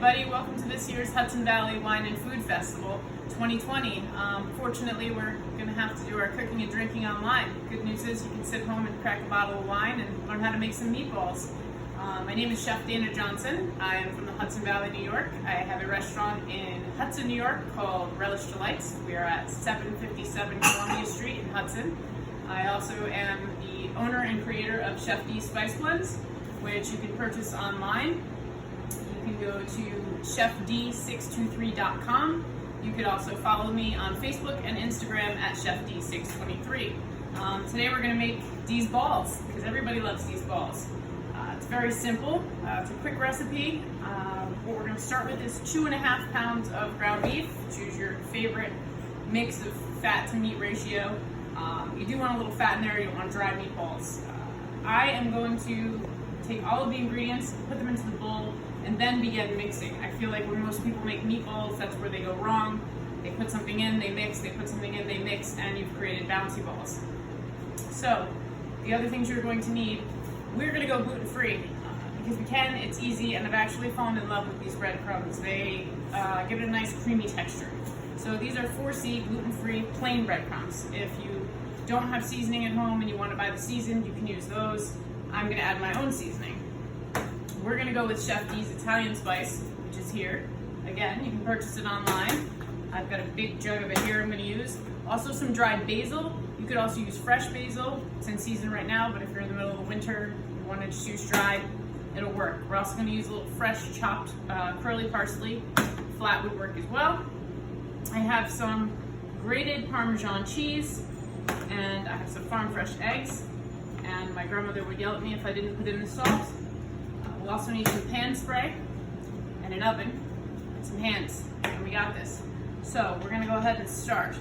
everybody. Welcome to this year's Hudson Valley Wine and Food Festival 2020. Fortunately, we're going to have to do our cooking and drinking online. Good news is you can sit home and crack a bottle of wine and learn how to make some meatballs. My name is Chef Dana Johnson. I am from the Hudson Valley, New York. I have a restaurant in Hudson, New York called Relish Delights. We are at 757 Columbia Street in Hudson. I also am the owner and creator of Chef D's Spice Blends, which you can purchase online. You can go to chefd623.com. You could also follow me on Facebook and Instagram at chefd623. Today we're going to make these balls because everybody loves these balls. It's very simple. It's a quick recipe. What we're going to start with is 2.5 pounds of ground beef. Choose your favorite mix of fat to meat ratio. You do want a little fat in there. You don't want dry meatballs. I am going to take all of the ingredients, put them into the bowl, and then begin mixing. I feel like when most people make meatballs, that's where they go wrong. They put something in, they mix, they put something in, they mix, and you've created bouncy balls. So, the other things you're going to need, we're gonna go gluten-free. Because we can, it's easy, and I've actually fallen in love with these breadcrumbs. They give it a nice creamy texture. So these are 4C gluten-free plain breadcrumbs. If you don't have seasoning at home and you want to buy the seasoned, you can use those. I'm gonna add my own seasoning. We're gonna go with Chef D's Italian spice, which is here. Again, you can purchase it online. I've got a big jug of it here I'm gonna use. Also some dried basil. You could also use fresh basil. It's in season right now, but if you're in the middle of the winter, you want to just use dried, it'll work. We're also gonna use a little fresh chopped curly parsley. Flat would work as well. I have some grated Parmesan cheese, and I have some farm fresh eggs. And my grandmother would yell at me if I didn't put in the salt. We'll also need some pan spray and an oven and some hands, and we got this. So we're gonna go ahead and start.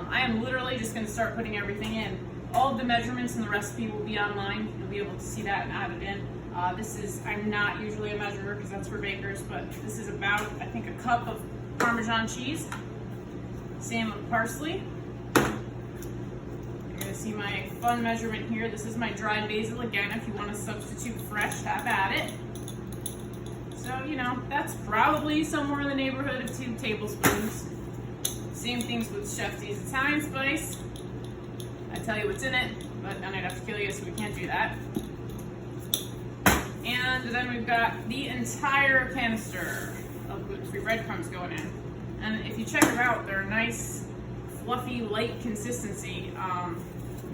I am literally just gonna start putting everything in. All of the measurements in the recipe will be online. You'll be able to see that and add it in. I'm not usually a measurer because that's for bakers, but this is about, I think, a cup of Parmesan cheese. Same with parsley. You're gonna see my fun measurement here. This is my dried basil. Again, if you want to substitute fresh, have at it. So, that's probably somewhere in the neighborhood of 2 tablespoons. Same things with Chef D's Italian spice. I tell you what's in it, but then I'd have to kill you, so we can't do that. And then we've got the entire canister of gluten-free breadcrumbs going in. And if you check them out, they're a nice, fluffy, light consistency.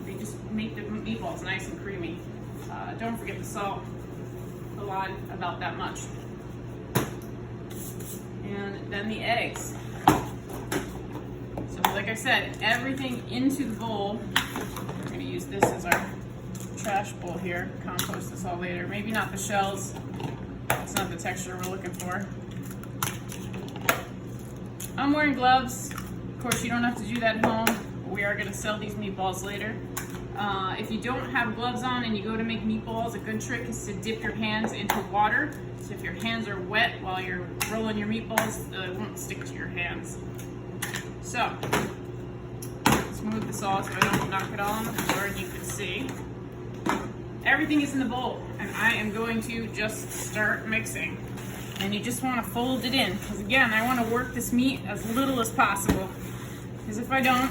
They just make the meatballs nice and creamy. Don't forget the salt. A lot, about that much. And then the eggs. So like I said, everything into the bowl. We're gonna use this as our trash bowl here. Compost this all later. Maybe not the shells. That's not the texture we're looking for. I'm wearing gloves. Of course, you don't have to do that at home. We are gonna sell these meatballs later. If you don't have gloves on and you go to make meatballs, a good trick is to dip your hands into water. So if your hands are wet while you're rolling your meatballs, it won't stick to your hands. So, let's move this all so I don't knock it all on the floor, and you can see. Everything is in the bowl, and I am going to just start mixing. And you just want to fold it in, because again, I want to work this meat as little as possible. Because if I don't,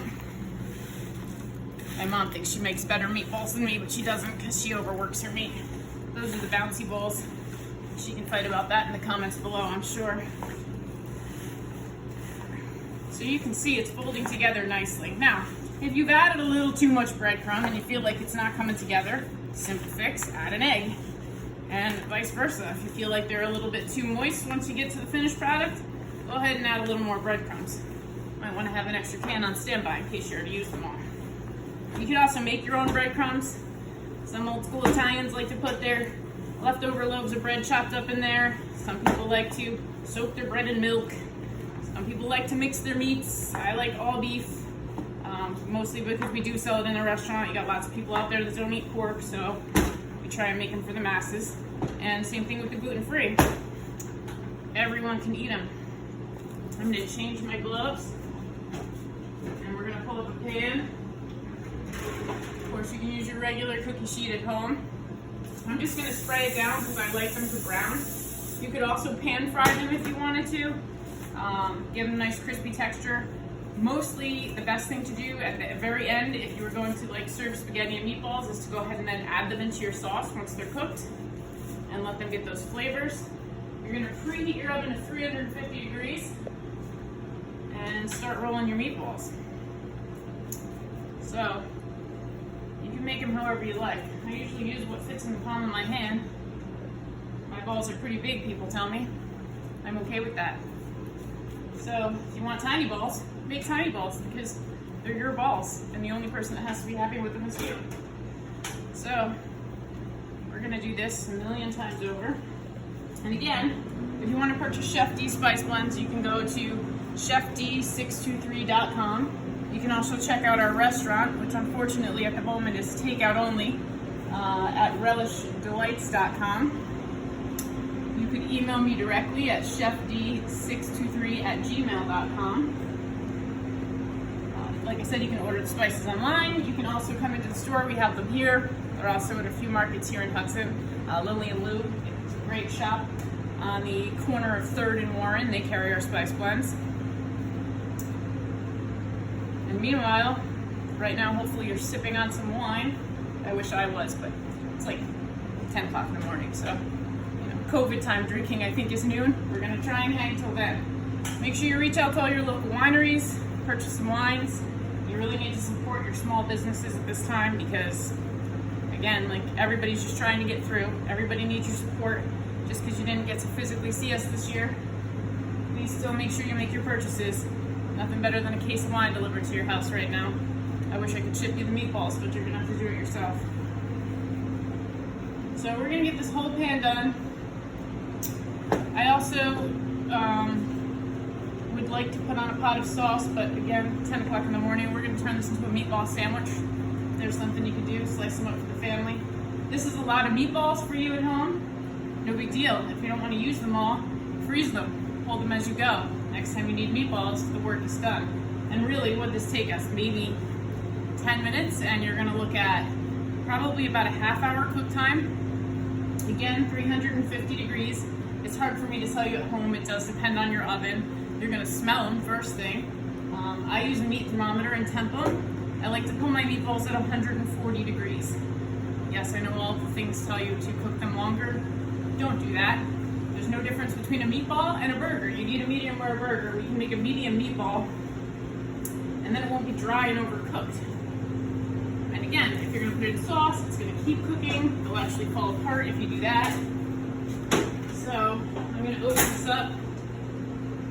my mom thinks she makes better meatballs than me, but she doesn't because she overworks her meat. Those are the bouncy balls. She can fight about that in the comments below, I'm sure. So you can see it's folding together nicely. Now, if you've added a little too much breadcrumb and you feel like it's not coming together, simple fix, add an egg. And vice versa. If you feel like they're a little bit too moist once you get to the finished product, go ahead and add a little more breadcrumbs. Might want to have an extra can on standby in case you already used them all. You can also make your own breadcrumbs. Some old school Italians like to put their leftover loaves of bread chopped up in there. Some people like to soak their bread in milk. Some people like to mix their meats. I like all beef, mostly because we do sell it in a restaurant. You got lots of people out there that don't eat pork, so we try and make them for the masses. And same thing with the gluten-free. Everyone can eat them. I'm gonna change my gloves, and we're gonna pull up a pan. Of course, you can use your regular cookie sheet at home. I'm just gonna spray it down because I like them to brown. You could also pan fry them if you wanted to. Give them a nice crispy texture. Mostly the best thing to do at the very end, if you were going to like serve spaghetti and meatballs, is to go ahead and then add them into your sauce once they're cooked and let them get those flavors. You're gonna preheat your oven to 350 degrees and start rolling your meatballs. So you can make them however you like. I usually use what fits in the palm of my hand. My balls are pretty big, people tell me. I'm okay with that. So if you want tiny balls, make tiny balls because they're your balls and the only person that has to be happy with them is you. So we're gonna do this a million times over. And again, if you want to purchase Chef D spice blends, you can go to chefd623.com. You can also check out our restaurant, which unfortunately at the moment is takeout only, at relishdelights.com. You could email me directly at chefd623@gmail.com. Like I said, you can order the spices online. You can also come into the store. We have them here. They're also at a few markets here in Hudson. Lily and Lou, it's a great shop on the corner of 3rd and Warren. They carry our spice blends. And meanwhile, right now, hopefully you're sipping on some wine. I wish I was, but it's like 10 o'clock in the morning, so COVID time drinking, I think, is noon. We're gonna try and hang till then. Make sure you reach out to all your local wineries, purchase some wines. You really need to support your small businesses at this time because, again, like everybody's just trying to get through. Everybody needs your support. Just because you didn't get to physically see us this year, please still make sure you make your purchases. Nothing better than a case of wine delivered to your house right now. I wish I could ship you the meatballs, but you're gonna have to do it yourself. So we're gonna get this whole pan done. I also would like to put on a pot of sauce, but again, 10 o'clock in the morning, we're going to turn this into a meatball sandwich. There's something you can do, slice them up for the family. This is a lot of meatballs for you at home. No big deal. If you don't want to use them all, freeze them. Hold them as you go. Next time you need meatballs, the work is done. And really, what would this take us? Maybe 10 minutes, and you're going to look at probably about a half-hour cook time. Again, 350 degrees. It's hard for me to tell you at home. It does depend on your oven. You're gonna smell them first thing. I use a meat thermometer and temp them. I like to pull my meatballs at 140 degrees. Yes, I know all the things tell you to cook them longer. Don't do that. There's no difference between a meatball and a burger. You need a medium or a burger. We can make a medium meatball, and then it won't be dry and overcooked. And again, if you're gonna put it in sauce, it's gonna keep cooking. It'll actually fall apart if you do that. So I'm going to open this up,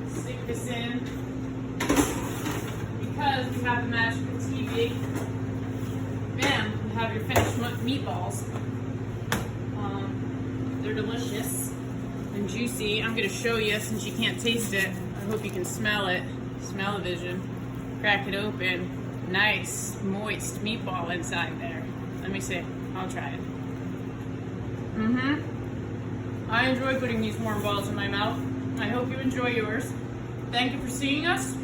stick this in, because we have the magic of TV. Bam, you have your finished meatballs. They're delicious and juicy. I'm going to show you since you can't taste it. I hope you can smell it. Smell-o-vision. Crack it open. Nice, moist meatball inside there. Let me see. I'll try it. I enjoy putting these warm balls in my mouth. I hope you enjoy yours. Thank you for seeing us.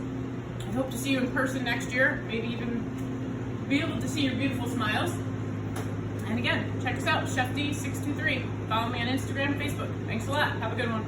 I hope to see you in person next year. Maybe even be able to see your beautiful smiles. And again, check us out, Chef D623. Follow me on Instagram and Facebook. Thanks a lot. Have a good one.